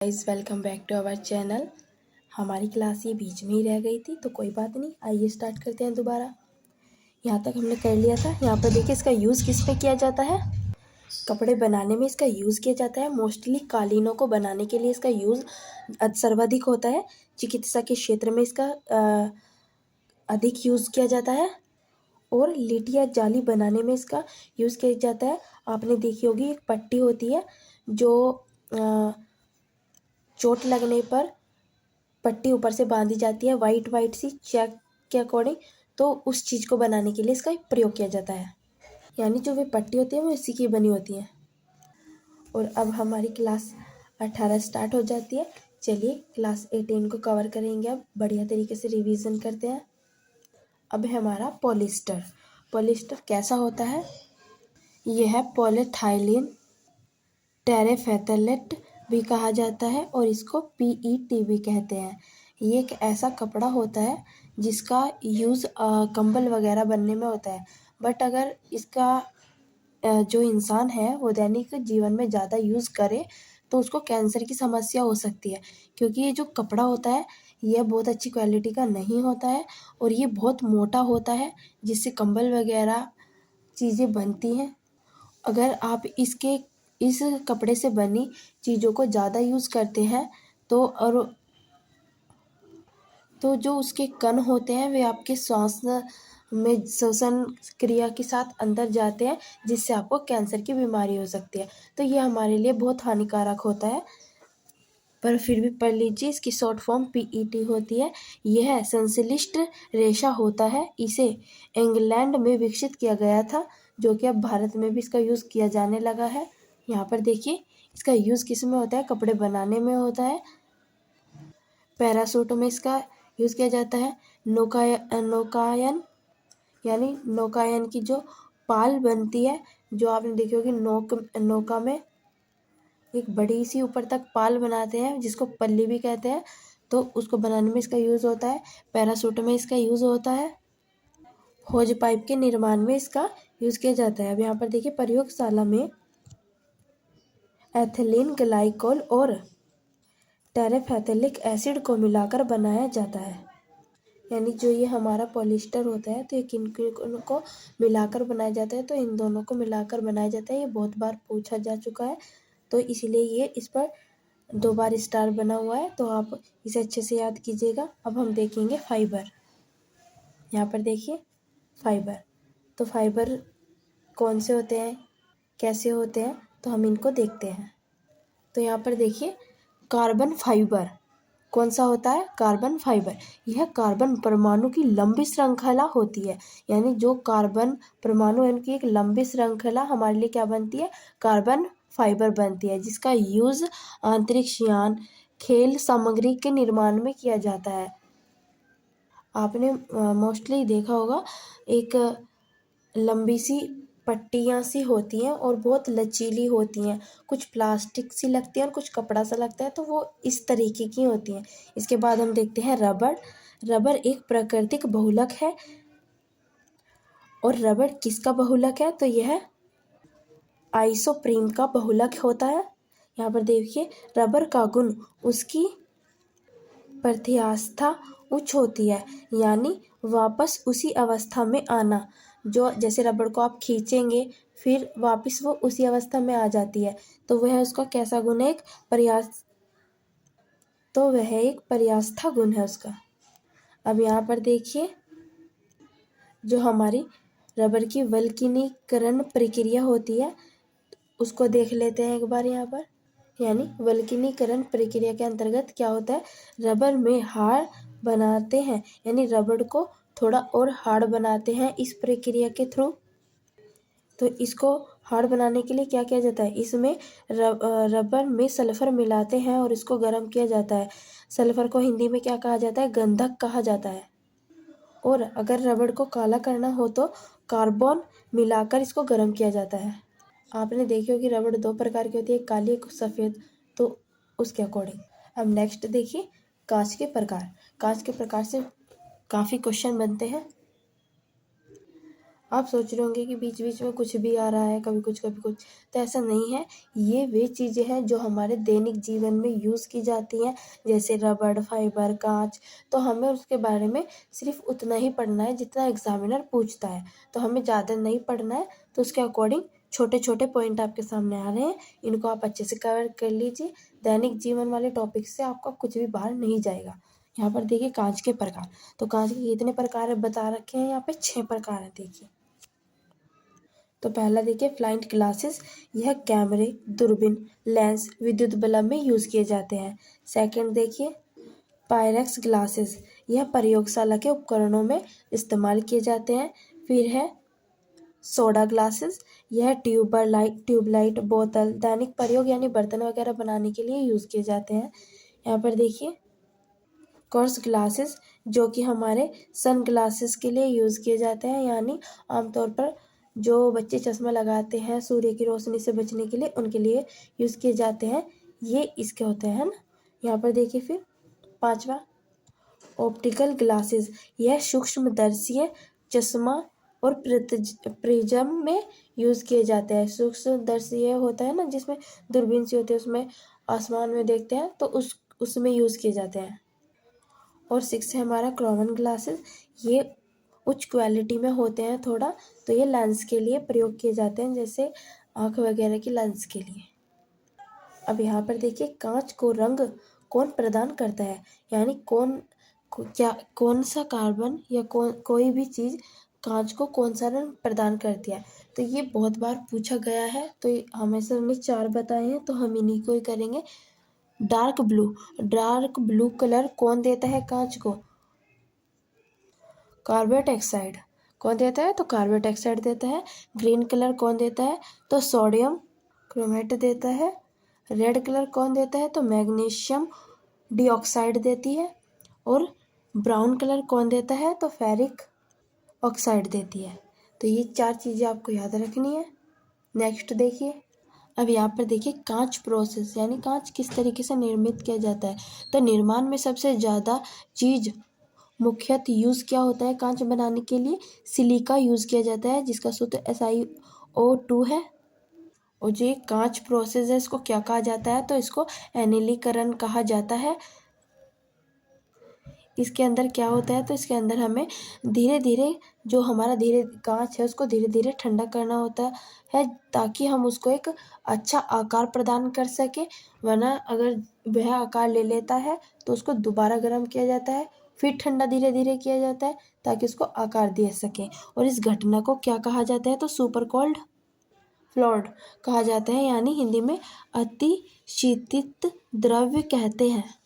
Guys, welcome back to our channel. हमारी class ये बीच में ही रह गई थी, तो कोई बात नहीं, आइए स्टार्ट करते हैं दोबारा। यहाँ तक हमने कर लिया था। यहाँ पर देखिए इसका यूज़ किस पे किया जाता है। कपड़े बनाने में इसका यूज़ किया जाता है। मोस्टली कालीनों को बनाने के लिए इसका यूज़ सर्वाधिक होता है। चिकित्सा के क्षेत्र में इसका अधिक यूज़ किया जाता है और लिट या जाली बनाने में इसका यूज़ किया जाता है। आपने देखी होगी एक पट्टी होती है जो चोट लगने पर पट्टी ऊपर से बांधी जाती है वाइट वाइट सी चेक के अकॉर्डिंग, तो उस चीज़ को बनाने के लिए इसका प्रयोग किया जाता है। यानी जो वे पट्टी होती है वो इसी की बनी होती है। और अब हमारी क्लास 18 स्टार्ट हो जाती है। चलिए क्लास 18 को कवर करेंगे। अब बढ़िया तरीके से रिवीजन करते हैं। अब है हमारा पॉलिस्टर। पॉलिस्टर कैसा होता है? यह है पॉलीथाइलिन टेरेफेथलेट भी कहा जाता है और इसको पीईटी भी कहते हैं। ये एक ऐसा कपड़ा होता है जिसका यूज़ कंबल वगैरह बनने में होता है। बट अगर इसका जो इंसान है वो दैनिक जीवन में ज़्यादा यूज़ करे तो उसको कैंसर की समस्या हो सकती है, क्योंकि ये जो कपड़ा होता है यह बहुत अच्छी क्वालिटी का नहीं होता है और ये बहुत मोटा होता है, जिससे कंबल वगैरह चीज़ें बनती हैं। अगर आप इस कपड़े से बनी चीज़ों को ज़्यादा यूज़ करते हैं तो जो उसके कण होते हैं वे आपके श्वास में श्वसन क्रिया के साथ अंदर जाते हैं, जिससे आपको कैंसर की बीमारी हो सकती है। तो ये हमारे लिए बहुत हानिकारक होता है। पर फिर भी पढ़ लीजिए, इसकी शॉर्ट फॉर्म पीईटी होती है। यह संश्लिष्ट रेशा होता है। इसे इंग्लैंड में विकसित किया गया था, जो कि अब भारत में भी इसका यूज़ किया जाने लगा है। यहाँ पर देखिए इसका यूज़ किस में होता है? कपड़े बनाने में होता है। पैराशूट में इसका यूज़ किया जाता है। नौकायन यानी नौकायन की जो पाल बनती है, जो आपने देखी होगी नौका में एक बड़ी सी ऊपर तक पाल बनाते हैं जिसको पल्ली भी कहते हैं, तो उसको बनाने में इसका यूज़ होता है। पैराशूट में इसका यूज़ होता है। होज पाइप के निर्माण में इसका यूज़ किया जाता है। अब यहाँ पर देखिए प्रयोगशाला में एथिलीन ग्लाइकोल और टेरेफेथेलिक एसिड को मिलाकर बनाया जाता है। यानी जो ये हमारा पॉलिस्टर होता है तो ये किन को मिलाकर बनाया जाता है? तो इन दोनों को मिलाकर बनाया जाता है। ये बहुत बार पूछा जा चुका है, तो इसलिए ये इस पर 2 बार स्टार बना हुआ है, तो आप इसे अच्छे से याद कीजिएगा। अब हम देखेंगे फाइबर। यहाँ पर देखिए फाइबर। तो फाइबर कौन से होते हैं, कैसे होते हैं, तो हम इनको देखते हैं। तो यहाँ पर देखिए कार्बन फाइबर कौन सा होता है? Carbon fibre. यह कार्बन परमाणु की लंबी श्रृंखला होती है। यानी जो कार्बन परमाणु है उनकी एक लंबी श्रृंखला हमारे लिए क्या बनती है? कार्बन फाइबर बनती है, जिसका यूज़ अंतरिक्ष यान, खेल सामग्री के निर्माण में किया जाता है। आपने मोस्टली देखा होगा एक लंबी सी पट्टियाँ सी होती हैं और बहुत लचीली होती हैं, कुछ प्लास्टिक सी लगती है और कुछ कपड़ा सा लगता है, तो वो इस तरीके की होती हैं। इसके बाद हम देखते हैं रबड़। रबड़ एक प्राकृतिक बहुलक है। और रबड़ किसका बहुलक है? तो यह आइसोप्रीन का बहुलक होता है। यहाँ पर देखिए रबड़ का गुण उसकी प्रत्यास्थता उच्च होती है, यानी वापस उसी अवस्था में आना। जो जैसे रबड़ को आप खींचेंगे फिर वापस वो उसी अवस्था में आ जाती है, तो वह उसका कैसा गुण है? वह एक पर्यास्था गुण है उसका। अब यहाँ पर देखिए जो हमारी रबड़ की वल्कनीकरण प्रक्रिया होती है उसको देख लेते हैं एक बार यहाँ पर। यानी वल्कनीकरण प्रक्रिया के अंतर्गत क्या होता है? रबर में हाड़ बनाते हैं, यानी रबड़ को थोड़ा और हार्ड बनाते हैं इस प्रक्रिया के थ्रू। तो इसको हार्ड बनाने के लिए क्या किया जाता है? इसमें रबर में सल्फर मिलाते हैं और इसको गर्म किया जाता है। सल्फर को हिंदी में क्या कहा जाता है? गंधक कहा जाता है। और अगर रबड़ को काला करना हो तो कार्बन मिलाकर इसको गर्म किया जाता है। आपने देखी होगी रबड़ 2 प्रकार की होती है, एक काली एक सफ़ेद, तो उसके अकॉर्डिंग। अब नेक्स्ट देखिए कांच के प्रकार। कांच के प्रकार से काफ़ी क्वेश्चन बनते हैं। आप सोच रहे होंगे कि बीच बीच में कुछ भी आ रहा है, कभी कुछ कभी कुछ, तो ऐसा नहीं है। ये वे चीज़ें हैं जो हमारे दैनिक जीवन में यूज़ की जाती हैं, जैसे रबड़, फाइबर, कांच। तो हमें उसके बारे में सिर्फ उतना ही पढ़ना है जितना एग्जामिनर पूछता है, तो हमें ज़्यादा नहीं पढ़ना है। तो उसके अकॉर्डिंग छोटे छोटे पॉइंट आपके सामने आ रहे हैं, इनको आप अच्छे से कवर कर लीजिए। दैनिक जीवन वाले टॉपिक से आपका कुछ भी बाहर नहीं जाएगा। यहाँ पर देखिए कांच के प्रकार, तो कांच के कितने प्रकार बता रखे हैं, यहाँ पे 6 प्रकार हैं। देखिए, तो पहला देखिए फ्लाइंट ग्लासेस, यह कैमरे, दूरबीन, लेंस, विद्युत बल्ब में यूज़ किए जाते हैं। सेकंड देखिए पायरेक्स ग्लासेस, यह प्रयोगशाला के उपकरणों में इस्तेमाल किए जाते हैं। फिर है सोडा ग्लासेस, यह ट्यूबलाइट, बोतल, दैनिक प्रयोग यानी बर्तन वगैरह बनाने के लिए यूज़ किए जाते हैं। यहाँ पर देखिए कोर्स ग्लासेस, जो कि हमारे सन ग्लासेस के लिए यूज़ किए जाते हैं, यानी आमतौर पर जो बच्चे चश्मा लगाते हैं सूर्य की रोशनी से बचने के लिए, उनके लिए यूज़ किए जाते हैं। ये इसके होते हैं ना। यहाँ पर देखिए फिर पांचवा ऑप्टिकल ग्लासेस, यह सूक्ष्मदर्शीय चश्मा और प्रिज्म में यूज़ किए जाते हैं। सूक्ष्मदर्शीय होता है ना, जिसमें दूरबीन सी होती है, उसमें आसमान में देखते हैं, तो उसमें यूज़ किए जाते हैं। और सिक्स है हमारा क्रोमन ग्लासेस, ये उच्च क्वालिटी में होते हैं थोड़ा, तो ये लेंस के लिए प्रयोग किए जाते हैं, जैसे आँख वगैरह की लेंस के लिए। अब यहाँ पर देखिए कांच को रंग कौन प्रदान करता है, यानी कौन सा कार्बन या कोई भी चीज़ कांच को कौन सा रंग प्रदान करती है। तो ये बहुत बार पूछा गया है, तो हमें से हमने 4 बताए हैं, तो हम इन्हीं को ही करेंगे। डार्क ब्लू कलर कौन देता है कांच को? Carbon dioxide. कौन देता है? तो कार्बन डाइऑक्साइड देता है। ग्रीन कलर कौन देता है? तो सोडियम क्रोमेट देता है। रेड कलर कौन देता है? तो मैग्नीशियम डाइऑक्साइड देती है। और ब्राउन कलर कौन देता है? तो फेरिक ऑक्साइड देती है। तो ये 4 चीज़ें आपको याद रखनी है। नेक्स्ट देखिए, अब यहाँ पर देखिए कांच प्रोसेस, यानी कांच किस तरीके से निर्मित किया जाता है। तो निर्माण में सबसे ज़्यादा चीज़ मुख्यतः यूज़ क्या होता है कांच बनाने के लिए? सिलिका यूज़ किया जाता है, जिसका सूत्र SiO2 है। और जो ये कांच प्रोसेस है, इसको क्या कहा जाता है? तो इसको एनिलीकरण कहा जाता है। इसके अंदर क्या होता है? तो इसके अंदर हमें धीरे धीरे जो हमारा धीरे कांच है उसको धीरे धीरे ठंडा करना होता है, ताकि हम उसको एक अच्छा आकार प्रदान कर सकें। वरना अगर वह आकार ले लेता है तो उसको दोबारा गर्म किया जाता है, फिर ठंडा धीरे धीरे किया जाता है, ताकि उसको आकार दे सकें। और इस घटना को क्या कहा जाता है? तो सुपर कोल्ड फ्लोर्ड कहा जाता है, यानी हिंदी में अति शीतित द्रव्य कहते हैं।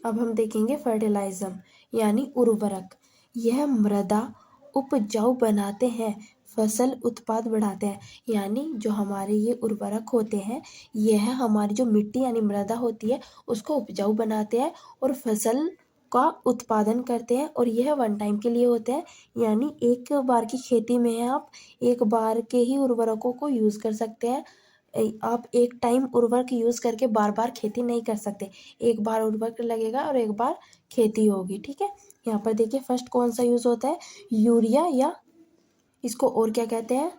अब हम देखेंगे फर्टिलाइजम, यानी उर्वरक। यह मृदा उपजाऊ बनाते हैं, फसल उत्पाद बढ़ाते हैं। यानी जो हमारे ये उर्वरक होते हैं, यह हमारी जो मिट्टी यानी मृदा होती है उसको उपजाऊ बनाते हैं और फसल का उत्पादन करते हैं। और यह वन टाइम के लिए होते हैं, यानी एक बार की खेती में आप एक बार के ही उर्वरकों को यूज़ कर सकते हैं। आप एक टाइम उर्वरक यूज़ करके बार बार खेती नहीं कर सकते। एक बार उर्वरक लगेगा और एक बार खेती होगी, ठीक है। यहाँ पर देखिए फर्स्ट कौन सा यूज़ होता है? यूरिया, या इसको और क्या कहते हैं?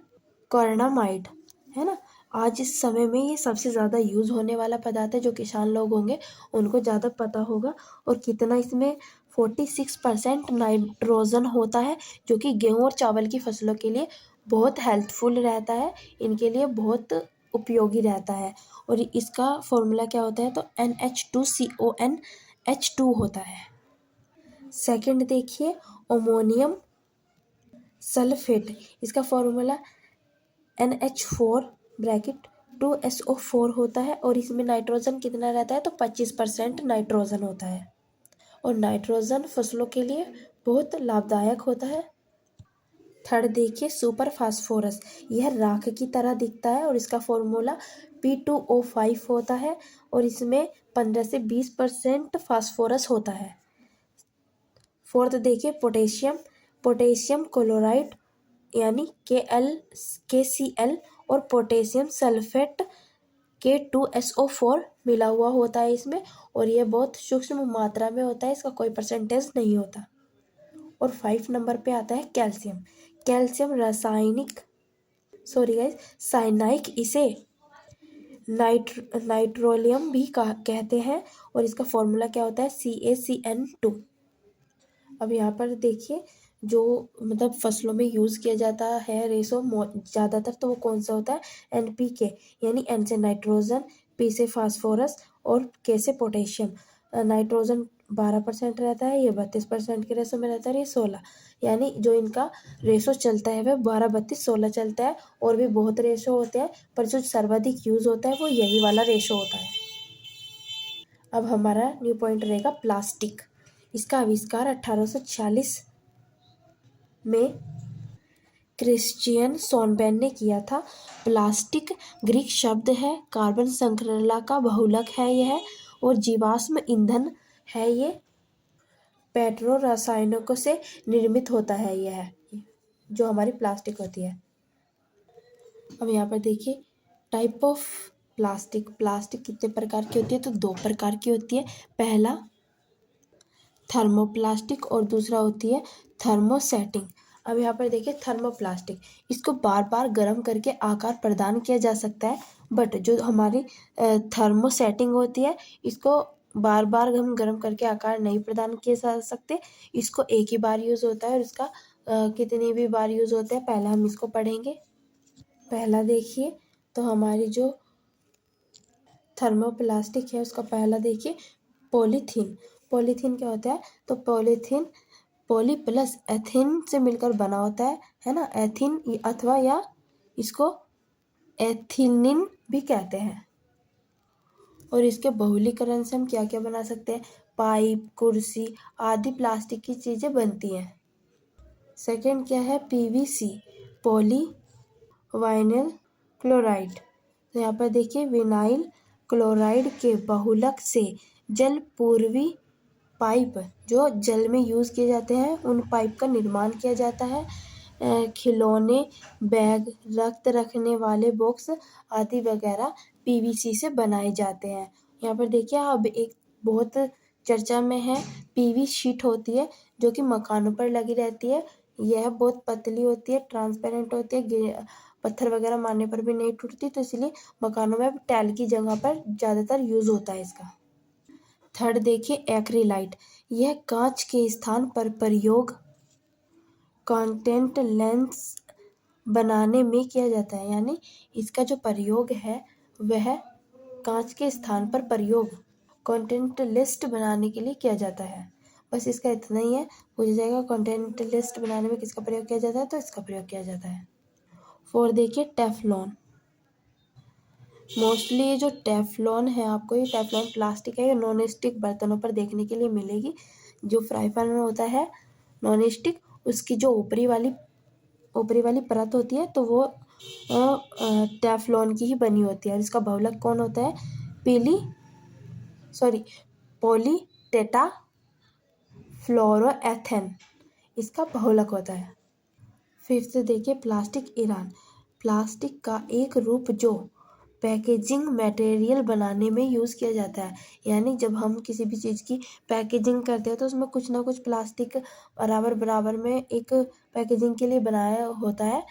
कार्नामाइड, है ना। आज इस समय में ये सबसे ज़्यादा यूज़ होने वाला पदार्थ है, जो किसान लोग होंगे उनको ज़्यादा पता होगा। और कितना इसमें 46% नाइट्रोजन होता है, जो कि गेहूँ और चावल की फसलों के लिए बहुत हेल्पफुल रहता है, इनके लिए बहुत उपयोगी रहता है। और इसका फॉर्मूला क्या होता है? तो NH2CONH2 होता है। सेकंड देखिए अमोनियम सल्फेट, इसका फॉर्मूला NH4 होता है। और इसमें नाइट्रोजन कितना रहता है? तो 25% नाइट्रोजन होता है। और नाइट्रोजन फसलों के लिए बहुत लाभदायक होता है। थर्ड देखिए सुपर फास्फोरस, यह राख की तरह दिखता है और इसका फॉर्मूला P2O5 होता है। और इसमें 15 से 20% फास्फोरस होता है। फोर्थ देखिए पोटेशियम क्लोराइड, यानी KCl और पोटेशियम सल्फेट K2SO4 मिला हुआ होता है इसमें। और यह बहुत सूक्ष्म मात्रा में होता है, इसका कोई परसेंटेज नहीं होता। और 5 नंबर पे आता है कैल्शियम। कैल्शियम साइनाइक इसे नाइट्रोलियम भी कहते हैं और इसका फॉर्मूला क्या होता है CaCN2। अब यहाँ पर देखिए जो मतलब फसलों में यूज़ किया जाता है रेशो ज़्यादातर तो वो कौन सा होता है NPK, यानी N से नाइट्रोजन, P से फास्फोरस और K से पोटेशियम। नाइट्रोजन 12% रहता है, ये 32% के रेशो में रहता है, ये 16, यानी जो इनका रेशो चलता है वह 12-32-16 चलता है। और भी बहुत रेशो होते हैं पर जो सर्वाधिक यूज़ होता है वो यही वाला रेशो होता है। अब हमारा न्यू पॉइंट रहेगा प्लास्टिक। इसका आविष्कार 1846 में क्रिश्चियन सोनबेन ने किया था। प्लास्टिक ग्रीक शब्द है, कार्बन श्रृंखला का बहुलक है यह, और जीवाश्म ईंधन है ये। पेट्रो रसायनों से निर्मित होता है यह जो हमारी प्लास्टिक होती है। अब यहाँ पर देखिए टाइप ऑफ प्लास्टिक। प्लास्टिक कितने प्रकार की होती है तो 2 प्रकार की होती है। पहला थर्मोप्लास्टिक और दूसरा होती है थर्मोसेटिंग। अब यहाँ पर देखिए थर्मोप्लास्टिक, इसको बार बार गर्म करके आकार प्रदान किया जा सकता है। बट जो हमारी थर्मोसेटिंग होती है इसको बार बार हम गर्म करके आकार नहीं प्रदान किए जा सकते। इसको एक ही बार यूज़ होता है और इसका कितनी भी बार यूज़ होता है पहले हम इसको पढ़ेंगे। पहला देखिए तो हमारी जो थर्मोप्लास्टिक है उसका पहला देखिए पॉलीथीन। पॉलीथीन क्या होता है तो पॉलीथीन पॉली प्लस एथीन से मिलकर बना होता है ना, एथीन अथवा या इसको एथिलीन भी कहते हैं। और इसके बहुलीकरण से हम क्या क्या बना सकते हैं, पाइप, कुर्सी आदि प्लास्टिक की चीज़ें बनती हैं। सेकंड क्या है PVC, पॉली वाइनिल क्लोराइड। तो यहाँ पर देखिए विनाइल क्लोराइड के बहुलक से जल पूर्वी पाइप जो जल में यूज़ किए जाते हैं उन पाइप का निर्माण किया जाता है। खिलौने, बैग, रक्त रखने वाले बॉक्स आदि वगैरह PVC से बनाए जाते हैं। यहाँ पर देखिए अब एक बहुत चर्चा में है PV शीट होती है जो कि मकानों पर लगी रहती है। यह बहुत पतली होती है, ट्रांसपेरेंट होती है, पत्थर वगैरह मारने पर भी नहीं टूटती, तो इसलिए मकानों में टाइल की जगह पर ज़्यादातर यूज़ होता है इसका। थर्ड देखिए एक्रिलाइट, यह कांच के स्थान पर प्रयोग कॉन्टैक्ट लेंस बनाने में किया जाता है, यानी इसका जो प्रयोग है वह कांच के स्थान पर प्रयोग कॉन्टैक्ट लिस्ट बनाने के लिए किया जाता है। बस इसका इतना ही है, पूछा जाएगा कॉन्टैक्ट लिस्ट बनाने में किसका प्रयोग किया जाता है तो इसका प्रयोग किया जाता है। फोर देखिए टेफ्लॉन। मोस्टली ये जो टेफ्लॉन है आपको ये टेफ्लॉन प्लास्टिक है, ये नॉन स्टिक बर्तनों पर देखने के लिए मिलेगी। जो फ्राई पैन में होता है नॉन स्टिक उसकी जो ऊपरी वाली परत होती है तो वो टेफ्लॉन की ही बनी होती है। और इसका बहुलक कौन होता है पॉलीटेटा फ्लोरोएथेन इसका बहुलक होता है। फिफ्थ देखिए प्लास्टिक ईरान। प्लास्टिक का एक रूप जो पैकेजिंग मटेरियल बनाने में यूज़ किया जाता है, यानी जब हम किसी भी चीज़ की पैकेजिंग करते हैं तो उसमें कुछ ना कुछ प्लास्टिक बराबर में एक पैकेजिंग के लिए बनाया होता है।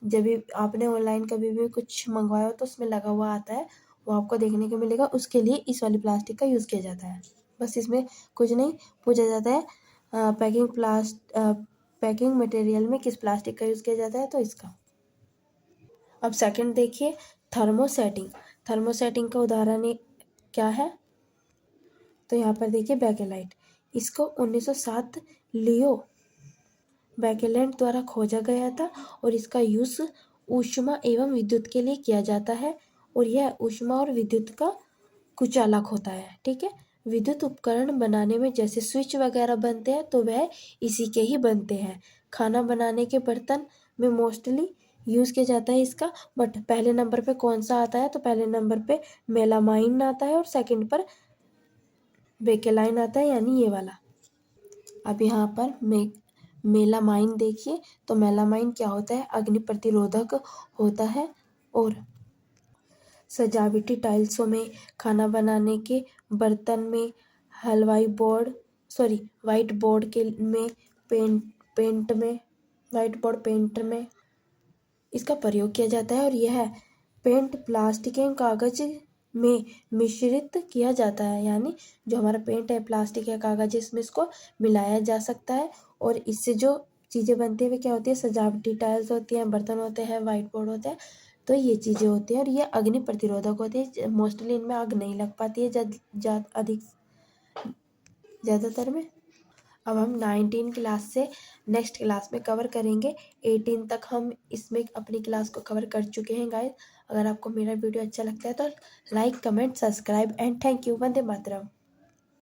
जब भी आपने ऑनलाइन कभी भी कुछ मंगवाया हो तो उसमें लगा हुआ आता है, वो आपको देखने को मिलेगा, उसके लिए इस वाली प्लास्टिक का यूज़ किया जाता है। बस इसमें कुछ नहीं पूछा जाता है पैकिंग मटेरियल में किस प्लास्टिक का यूज़ किया जाता है तो इसका। अब सेकंड देखिए थर्मोसेटिंग। थर्मोसेटिंग का उदाहरण क्या है तो यहाँ पर देखिए बैकेलाइट। इसको 1907 लियो बैकेलैंड द्वारा खोजा गया था और इसका यूज़ ऊष्मा एवं विद्युत के लिए किया जाता है और यह ऊष्मा और विद्युत का कुचालक होता है। ठीक है, विद्युत उपकरण बनाने में जैसे स्विच वगैरह बनते हैं तो वह इसी के ही बनते हैं। खाना बनाने के बर्तन में मोस्टली यूज़ किया जाता है इसका। बट पहले नंबर पे कौन सा आता है तो पहले नंबर पे मेलामाइन आता है और सेकंड पर बेकेलाइन आता है, यानी ये वाला। अब यहाँ पर मेलामाइन देखिए तो मेलामाइन क्या होता है, अग्नि प्रतिरोधक होता है और सजावटी टाइल्सों में, खाना बनाने के बर्तन में, वाइट बोर्ड के में, पेंट में वाइट बोर्ड पेंट में इसका प्रयोग किया जाता है और यह पेंट प्लास्टिक एवं कागज में मिश्रित किया जाता है। यानी जो हमारा पेंट है प्लास्टिक या कागज, इसमें इसको मिलाया जा सकता है और इससे जो चीज़ें बनती है वे क्या होती है, सजावटी टाइल्स होती हैं, बर्तन होते हैं, वाइट बोर्ड होता है, तो ये चीज़ें होती हैं और ये अग्नि प्रतिरोधक होती है। मोस्टली इनमें आग नहीं लग पाती है ज़्यादातर में। अब हम 19 क्लास से नेक्स्ट क्लास में कवर करेंगे। 18 तक हम इसमें अपनी क्लास को कवर कर चुके हैं गाइस। अगर आपको मेरा वीडियो अच्छा लगता है तो like, comment, subscribe and thank you. Vande Mataram.